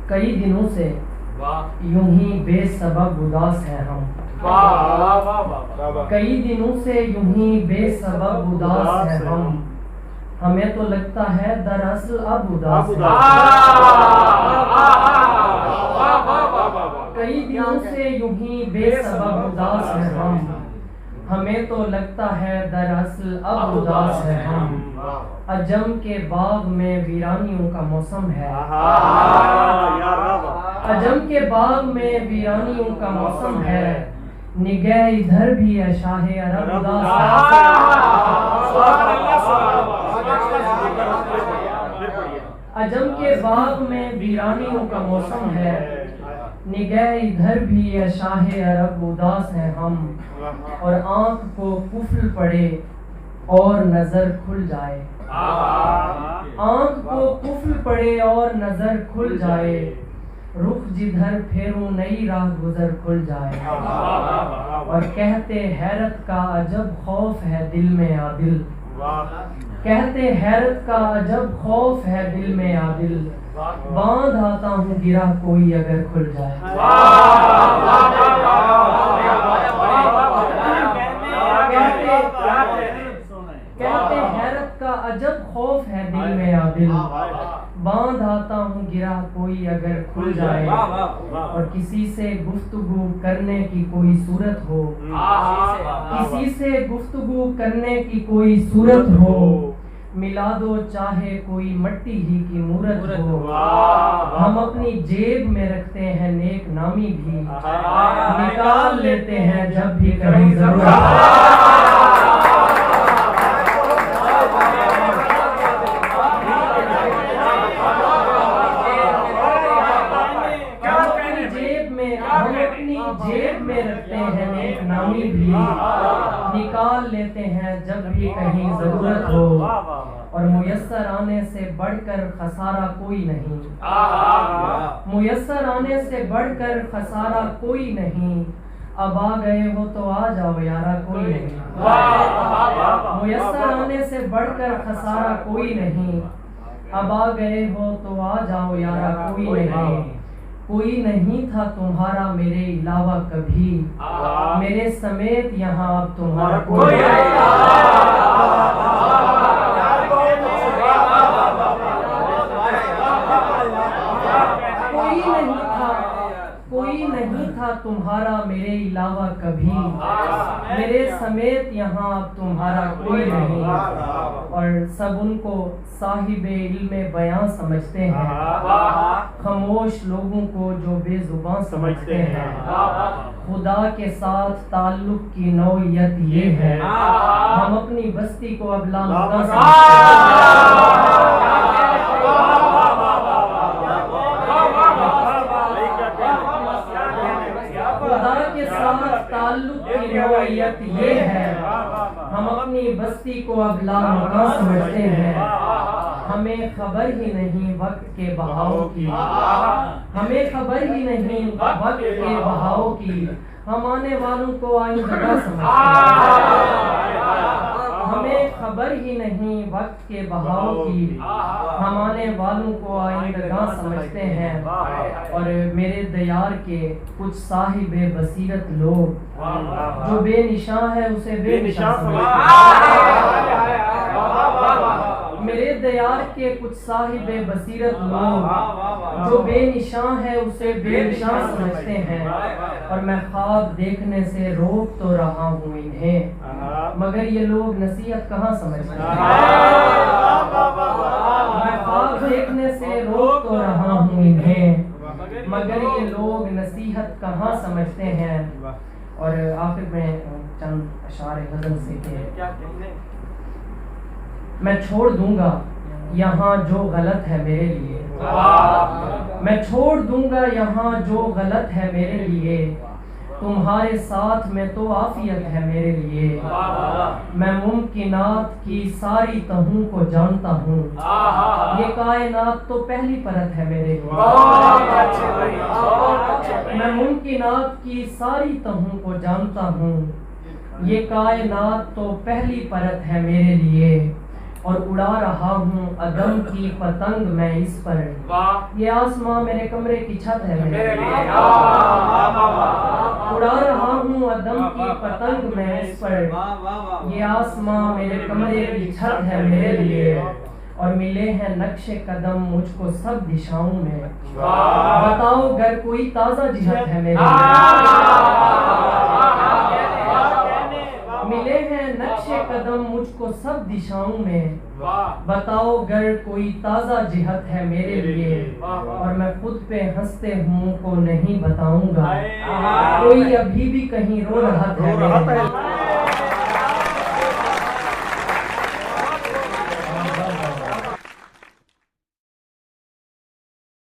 کئی دنوں سے یوں ہی بے سبب اداس ہیں ہم، کئی دنوں سے یوں ہی بے سبب اداس ہیں ہم، ہمیں تو لگتا ہے دراصل اب اداس ہیں، کئی دنوں سے یوں ہی بے سبب اداس ہیں ہم، ہمیں تو لگتا ہے دراصل اب اداس ہیں ہم، عجم کے باغ میں ویرانیوں کا موسم ہے، عجم کے باغ میں ویرانیوں کا موسم ہے، نگہ ادھر بھی ہے شاہ عرب اداس ہے، عجم کے باغ میں ویرانیوں کا موسم ہے، نگہ ادھر بھی ہے شاہ عرب اداس ہیں ہم، اور آنکھ کو قفل پڑے اور نظر کھل جائے، آنکھ کو قفل پڑے اور نظر کھل جائے، رخ جدھر پھیروں نئی راہ گزر کھل جائے، اور کہتے حیرت کا عجب خوف ہے دل میں عادل، کہتے حیرت کا عجب خوف ہے دل میں عادل، باندھ آتا ہوں گرہ کوئی اگر کھل جائے، کہتے حیرت کا عجب خوف ہے دل میں عادل، باندھ آتا ہوں گرہ کوئی اگر کھل جائے، اور کسی سے گفتگو کرنے کی کوئی صورت ہو، کسی سے گفتگو کرنے کی کوئی صورت ہو، ملا دو چاہے کوئی مٹی ہی کی مورت ہو، ہم اپنی جیب میں رکھتے ہیں نیک نامی بھی، نکال لیتے ہیں جب بھی کہیں ضرورت، جیب میں رکھتے ہیں نیک نامی بھی، نکال لیتے ہیں جب بھی کہیں ضرورت ہو، اور میسر آنے سے بڑھ کر خسارہ کوئی نہیں، میسر آنے سے بڑھ کر خسارہ کوئی نہیں، اب آ گئے ہو تو آ جاؤ یارا کوئی نہیں، میسر آنے سے بڑھ کر خسارہ کوئی نہیں، اب آ گئے ہو تو آ جاؤ یارا کوئی نہیں، کوئی نہیں تھا تمہارا میرے علاوہ کبھی، میرے سمیت یہاں اب تمہارا کوئی نہیں، کوئی نہیں تھا تمہارا میرے علاوہ کبھی، میرے سمیت یہاں اب تمہارا کوئی نہیں، اور سب ان کو صاحب علم بیان سمجھتے ہیں، خاموش لوگوں کو جو بے زبان سمجھتے ہیں، خدا کے ساتھ تعلق کی نوعیت یہ ہے، ہم اپنی بستی کو اب لامکاں سمجھتے ہیں، خدا کے ساتھ تعلق کی نوعیت یہ ہے، ہم اپنی بستی کو اب لامکاں سمجھتے ہیں، ہمیں خبر ہی نہیں وقت کے بہاؤ کی، ہمیں خبر ہی نہیں وقت کے بہاؤ کی، ہم آنے والوں کو آئندہ سمجھتے ہیں، ہمیں خبر ہی نہیں وقت کے بہاؤ کی، ہم آنے والوں کو آئندہ سمجھتے ہیں، اور میرے دیار کے کچھ صاحب بصیرت لوگ جو بے نشاں ہے اسے بے نشاں سمجھتے ہیں، میرے دیار کے کچھ صاحب بصیرت لوگ جو بے نشاں ہے اسے بے نشاں سمجھتے ہیں، اور میں خواب دیکھنے سے روک تو رہا ہوں انہیں، مگر یہ لوگ نصیحت کہاں سمجھتے ہیں، میں خواب دیکھنے سے روک تو رہا ہوں انہیں، مگر یہ لوگ نصیحت کہاں سمجھتے ہیں، اور آخر میں چند اشعار غزل سے کہ میں چھوڑ دوں گا یہاں جو غلط ہے میرے لیے، میں چھوڑ دوں گا یہاں جو غلط ہے میرے لیے، تمہارے ساتھ میں تو عافیت ہے میرے لیے، میں ممکنات کی ساری تہوں کو جانتا ہوں، یہ کائنات تو پہلی پرت ہے میرے لیے، میں ممکنات کی ساری تہوں کو جانتا ہوں، یہ کائنات تو پہلی پرت ہے میرے لیے، اور اڑا رہا ہوں عدم کی پتنگ میں اس پر. یہ آسماں میرے کمرے کی چھت ہے میرے لیے. اڑا رہا ہوں عدم کی پتنگ میں اس پر. یہ آسماں میرے کمرے کی چھت ہے میرے لیے. اور ملے ہیں نقش قدم مجھ کو سب دشاؤں میں. بتاؤ گر کوئی تازہ جہت ہے میرے لیے. ملے ہیں نقش قدم مجھ کو سب دشاؤں میں. بتاؤ گر کوئی تازہ جہت ہے میرے لیے. اور میں خود پہ ہنستے ہوں کو نہیں بتاؤں گا. کوئی ابھی بھی کہیں رو رہا ہے میرے لیے.